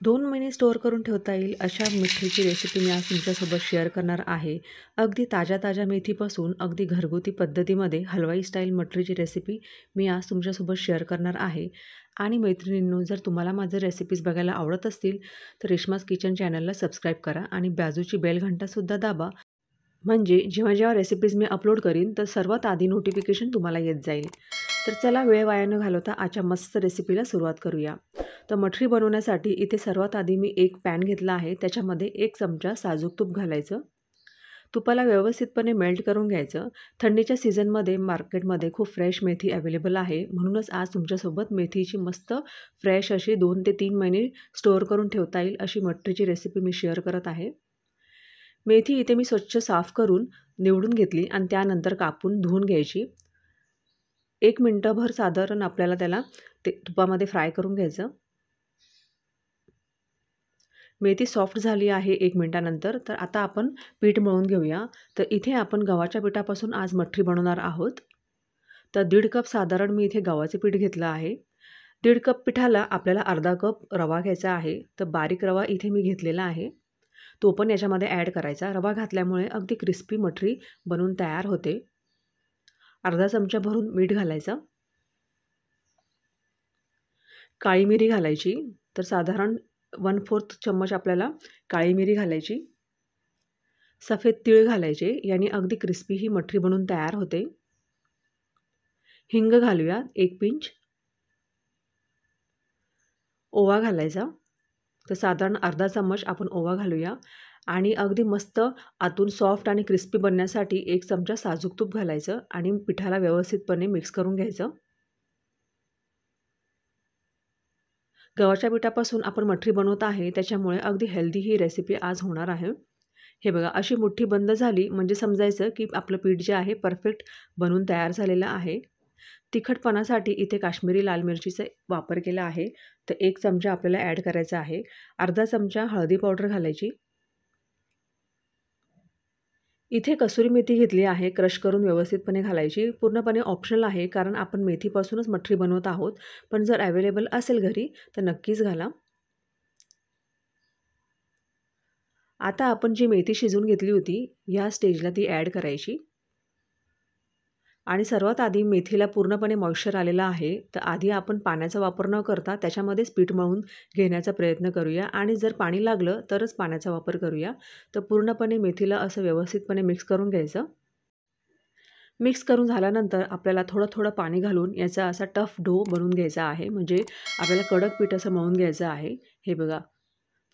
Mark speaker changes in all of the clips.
Speaker 1: 2 महिने स्टोअर करून ठेवता येईल अशा मेथीची रेसिपी मी आज तुमच्यासोबत शेअर करणार आहे. अगदी ताज्या मेथीपासून अगदी घरगुती पद्धतीमध्ये हलवाई स्टाईल मटरीची रेसिपी मी आज तुमच्यासोबत शेअर करणार आहे. आणि मैत्रिणींनो, जर तुम्हाला माझे रेसिपीज बघायला आवडत असतील तर रेश्माज किचन चॅनलला सबस्क्राईब करा आणि बाजूची बेल घंटासुद्धा दाबा. म्हणजे जेव्हा रेसिपीज मी अपलोड करीन तर सर्वात आधी नोटिफिकेशन तुम्हाला येत जाईल. तर चला वेळ वाया न घालवता आजच्या मस्त रेसिपीला सुरुवात करूया. तर मठरी बनवण्यासाठी इथे सर्वात आधी मी एक पॅन घेतला आहे. त्याच्यामध्ये 1 चमचा साजूक तूप घालायचं. तुपाला व्यवस्थितपणे मेल्ट करून घ्यायचं. थंडीच्या सीझनमध्ये मार्केटमध्ये खूप फ्रेश मेथी अवेलेबल आहे. म्हणूनच आज तुमच्यासोबत मेथीची मस्त फ्रेश अशी 2 ते 3 महिने स्टोअर करून ठेवता येईल अशी मटरीची रेसिपी मी शेअर करत आहे. मेथी इथे मी स्वच्छ साफ करून निवडून घेतली आणि त्यानंतर कापून धुवून घ्यायची. 1 मिनिटभर साधारण आपल्याला त्याला ते तुपामध्ये फ्राय करून घ्यायचं. मेथी सॉफ्ट झाली आहे 1 मिनिटानंतर. तर आता आपण पीठ मळून घेऊया. तर इथे आपण गव्हाच्या पिठापासून आज मठरी बनवणार आहोत. तर 1.5 कप साधारण मी इथे गव्हाचे पीठ घेतलं आहे. 1.5 कप पिठाला आपल्याला अर्धा कप रवा घ्यायचा आहे. तर बारीक रवा इथे मी घेतलेला आहे. तो पण याच्यामध्ये ॲड करायचा. रवा घातल्यामुळे अगदी क्रिस्पी मठरी बनवून तयार होते. अर्धा चमचा भरून मीठ घालायचं. काळी मिरी घालायची. तर साधारण 1/4 चम्मच आपल्याला काळी मिरी घालायची. सफेद तीळ घालायचे. याने अगदी क्रिस्पी ही मठरी बनवून तयार होते. हिंग घालूया 1 पिंच. ओवा घालायचा. तर साधारण अर्धा चम्मच आपण ओवा घालूया. आणि अगदी मस्त आतून सॉफ्ट आणि क्रिस्पी बनण्यासाठी 1 चमचा साजूक तूप घालायचं आणि पिठाला व्यवस्थितपणे मिक्स करून घ्यायचं. गव्हाच्या पिठापासून आपण मठरी बनवत आहे, त्याच्यामुळे अगदी हेल्दी ही रेसिपी आज होणार आहे. हे बघा, अशी मुठ्ठी बंद झाली म्हणजे समजायचं की आपलं पीठ जे आहे परफेक्ट बनून तयार झालेलं आहे. तिखटपणासाठी इथे काश्मीरी लाल मिरचीचा वापर केला आहे. तर 1 चमचा आपल्याला ॲड करायचा आहे. अर्धा चमचा हळदी पावडर घालायची. इथे कसुरी मेथी घेतली आहे, क्रश करून व्यवस्थितपणे घालायची. पूर्णपणे ऑप्शनल आहे कारण आपण मेथीपासूनच मठरी बनवत आहोत. पण जर अवेलेबल असेल घरी तर नक्कीच घाला. आता आपण जी मेथी शिजवून घेतली होती, या स्टेजला ती ॲड करायची. आणि सर्वात आधी मेथीला पूर्णपणे मॉइश्चर आलेला आहे. तर आधी आपण पाण्याचा वापर न करता त्याच्यामध्येच पीठ मळून घेण्याचा प्रयत्न करूया आणि जर पाणी लागलं तरच पाण्याचा वापर करूया. तर पूर्णपणे मेथीला असं व्यवस्थितपणे मिक्स करून घ्यायचं. मिक्स करून झाल्यानंतर आपल्याला थोडं पाणी घालून याचा असा टफ डो बनवून घ्यायचा आहे. म्हणजे आपल्याला कडक पीठ असं मळून घ्यायचं आहे. हे बघा,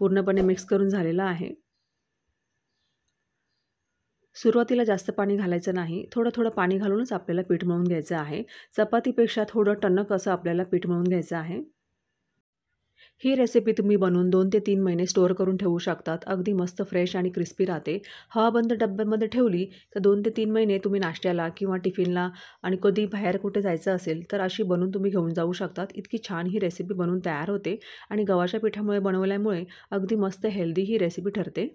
Speaker 1: पूर्णपणे मिक्स करून झालेलं आहे. सुरुवातीला जास्त पाणी घालायचं नाही. थोडं पाणी घालूनच आपल्याला पीठ मळून घ्यायचं आहे. चपातीपेक्षा थोडं टणक असं आपल्याला पीठ मळून घ्यायचं आहे. ही रेसिपी तुम्ही बनवून 2 ते 3 महिने स्टोअर करून ठेवू शकतात. अगदी मस्त फ्रेश आणि क्रिस्पी राहते. हवाबंद डब्यामध्ये ठेवली तर 2 ते 3 महिने तुम्ही नाश्त्याला किंवा टिफिनला आणि कधी बाहेर कुठे जायचं असेल तर अशी बनवून तुम्ही घेऊन जाऊ शकतात. इतकी छान ही रेसिपी बनवून तयार होते आणि गव्हाच्या पिठामुळे बनवल्यामुळे अगदी मस्त हेल्दी ही रेसिपी ठरते.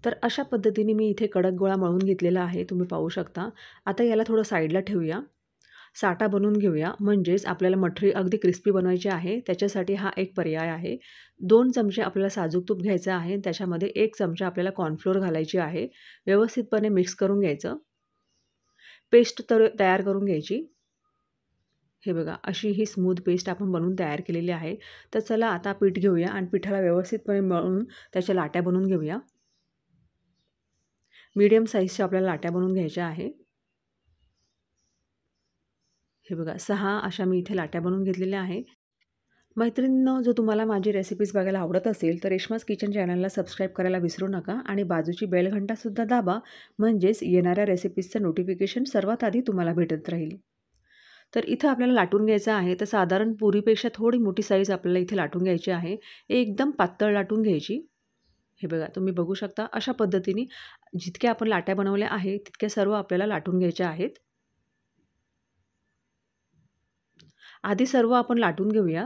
Speaker 1: तर अशा पद्धतीने मी इथे कडक गोळा मळून घेतलेला आहे, तुम्ही पाहू शकता. आता याला थोडं साईडला ठेवूया. साठा बनवून घेऊया. म्हणजेच आपल्याला मठरी अगदी क्रिस्पी बनवायची आहे. त्याच्यासाठी हा एक पर्याय आहे. 2 चमचे आपल्याला साजूक तूप घ्यायचं आहे. त्याच्यामध्ये 1 चमचा आपल्याला कॉर्नफ्लोअर घालायची आहे. व्यवस्थितपणे मिक्स करून घ्यायचं. पेस्ट तयार करून घ्यायची. हे बघा, अशी ही स्मूथ पेस्ट आपण बनवून तयार केलेली आहे. तर चला आता पीठ घेऊया आणि पिठाला व्यवस्थितपणे मळून त्याच्या लाट्या बनवून घेऊया. मीडियम साईजच्या आपल्याला लाट्या बनवून घ्यायच्या आहे. हे बघा, 6 अशा मी इथे लाट्या बनवून घेतलेल्या आहे. मैत्रिणींनो, जर तुम्हाला माझी रेसिपीज बघायला आवडत असेल तर रेश्माज किचन चॅनलला सबस्क्राईब करायला विसरू नका आणि बाजूची बेल घंटासुद्धा दाबा. म्हणजेच येणाऱ्या रेसिपीजचं नोटिफिकेशन सर्वात आधी तुम्हाला भेटत राहील. तर इथं आपल्याला लाटून घ्यायचं आहे. तर साधारण पुरीपेक्षा थोडी मोठी साईज आपल्याला इथे लाटून घ्यायची आहे. एकदम पातळ लाटून घ्यायची. हे बघा, तुम्ही बघू शकता अशा पद्धतीने जितक्या आपण लाट्या बनवल्या आहेत तितक्या सर्व आपल्याला लाटून घ्यायच्या आहेत. आधी सर्व आपण लाटून घेऊया.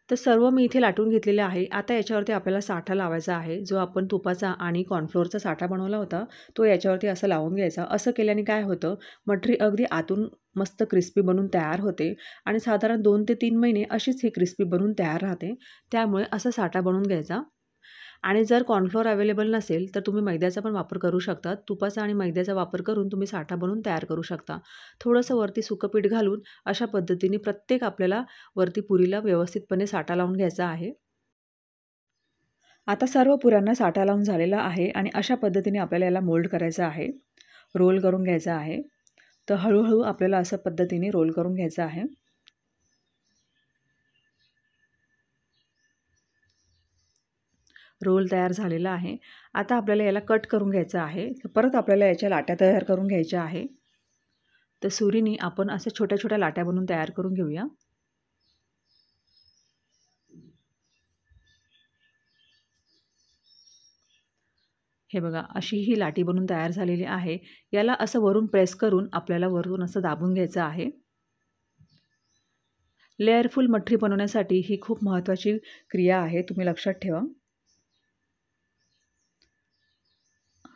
Speaker 1: तर सर्व मी इथे लाटून घेतलेले आहे. आता याच्यावरती आपल्याला साठा लावायचा आहे. जो आपण तुपाचा आणि कॉर्नफ्लोअरचा साठा बनवला होता, तो याच्यावरती असं लावून घ्यायचा. असं केल्याने काय होतं, मठरी अगदी आतून मस्त क्रिस्पी बनून तयार होते आणि साधारण 2 ते 3 महिने अशीच ही क्रिस्पी बनून तयार राहते. त्यामुळे असा साठा बनवून घ्यायचा. आणि जर कॉर्नफ्लोअर अवेलेबल नसेल, तर तुम्ही मैद्याचा पण वापर करू शकता. तुपाचा आणि मैद्याचा वापर करून तुम्ही साठा बनवून तयार करू शकता. थोडंसं वरती सुकं पीठ घालून अशा पद्धतीने प्रत्येक आपल्याला वरती पुरीला व्यवस्थितपणे साठा लावून घ्यायचा आहे. आता सर्व पुऱ्यांना साठा लावून झालेला आहे आणि अशा पद्धतीने आपल्याला याला मोल्ड करायचं आहे. रोल करून घ्यायचा आहे. तर हळू आपल्याला अशा पद्धतीने रोल करून घ्यायचं आहे. रोल तयार झालेला आहे. आता आपल्याला याला कट करून घ्यायचं आहे. परत आपल्याला याच्या लाट्या तयार करून घ्यायच्या आहे. तर सुरीने आपण अशा छोट्या-छोट्या लाट्या बनवून तयार करून घेऊया. हे बघा, अशी ही लाटी बनवून तयार झालेली आहे. याला असं वरून प्रेस करून आपल्याला वरून असं दाबून घ्यायचं आहे. लेअरफुल मठरी बनवण्यासाठी ही खूप महत्त्वाची क्रिया आहे. तुम्ही लक्षात ठेवा.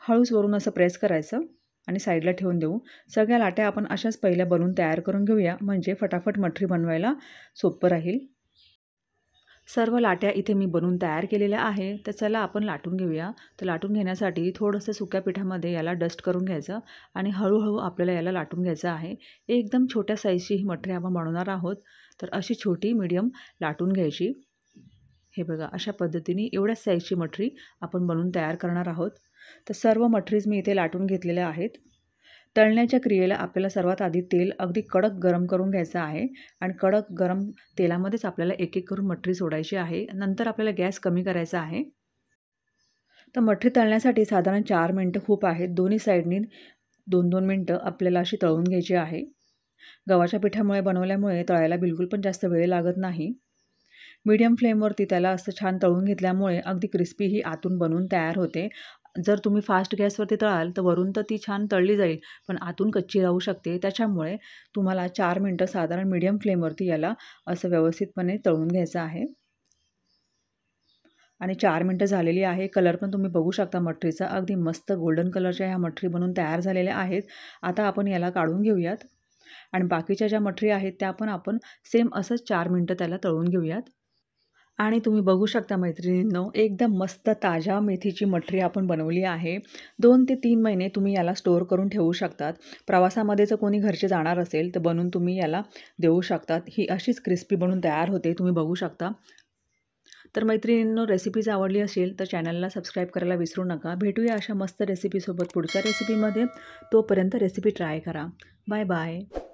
Speaker 1: हळूच वरून असं प्रेस करायचं आणि साईडला ठेवून देऊ. सगळ्या लाट्या आपण अशाच पहिल्या बनवून तयार करून घेऊया, म्हणजे फटाफट मठरी बनवायला सोपं राहील. सर्व लाट्या इथे मी बनवून तयार केलेल्या आहे. तर चला आपण लाटून घेऊया. तर लाटून घेण्यासाठी थोडंसं सुक्या पिठामध्ये याला डस्ट करून घ्यायचं आणि हळूहळू आपल्याला याला लाटून घ्यायचं आहे. एकदम छोट्या साईजची ही मठरी आपण बनवणार आहोत. तर अशी छोटी मीडियम लाटून घ्यायची. हे बघा, अशा पद्धतीने एवढ्याच साईजची मठरी आपण बनवून तयार करणार आहोत. तर सर्व मठरीज मी इथे लाटून घेतलेल्या आहेत. तळण्याच्या क्रियेला आपल्याला सर्वात आधी तेल अगदी कडक गरम करून घ्यायचं आहे आणि कडक गरम तेलामध्येच आपल्याला एक करून मठरी सोडायची आहे. नंतर आपल्याला गॅस कमी करायचा आहे. तर मठरी तळण्यासाठी साधारण 4 मिनटं खूप आहेत. दोन्ही साईडनी 2-2 मिनटं आपल्याला अशी तळून घ्यायची आहे. गव्हाच्या पिठामुळे बनवल्यामुळे तळायला बिलकुल पण जास्त वेळ लागत नाही. मीडियम फ्लेमवरती त्याला असं छान तळून घेतल्यामुळे अगदी क्रिस्पी ही आतून बनवून तयार होते. जर तुम्ही फास्ट गॅसवरती तळाल तर वरून तर ती छान तळली जाईल, पण आतून कच्ची राहू शकते. त्याच्यामुळे तुम्हाला 4 मिनटं साधारण मीडियम फ्लेमवरती याला असं व्यवस्थितपणे तळून घ्यायचं आहे. आणि 4 मिनटं झालेली आहे. कलर पण तुम्ही बघू शकता मठरीचा. अगदी मस्त गोल्डन कलरच्या ह्या मठरी बनवून तयार झालेल्या आहेत. आता आपण याला काढून घेऊयात आणि बाकीच्या ज्या मठरी आहेत त्या पण आपण सेम असंच 4 मिनटं त्याला तळून घेऊयात. आणि तुम्ही बघू शकता मैत्रिणींनो, एकदम मस्त ताज्या मेथीची मठरी आपण बनवली आहे. 2 ते 3 महिने तुम्ही याला स्टोअर करून ठेवू शकतात. प्रवासामध्ये जर कोणी घरचे जाणार असेल तर बनवून तुम्ही याला देऊ शकतात. ही अशीच क्रिस्पी बनून तयार होते. तुम्ही बघू शकता. तर मैत्रिणींनो, रेसिपीज आवडली असेल तर चॅनलला सबस्क्राईब करायला विसरू नका. भेटूया अशा मस्त रेसिपीसोबत पुढच्या रेसिपीमध्ये. तोपर्यंत रेसिपी ट्राय करा. Bye bye.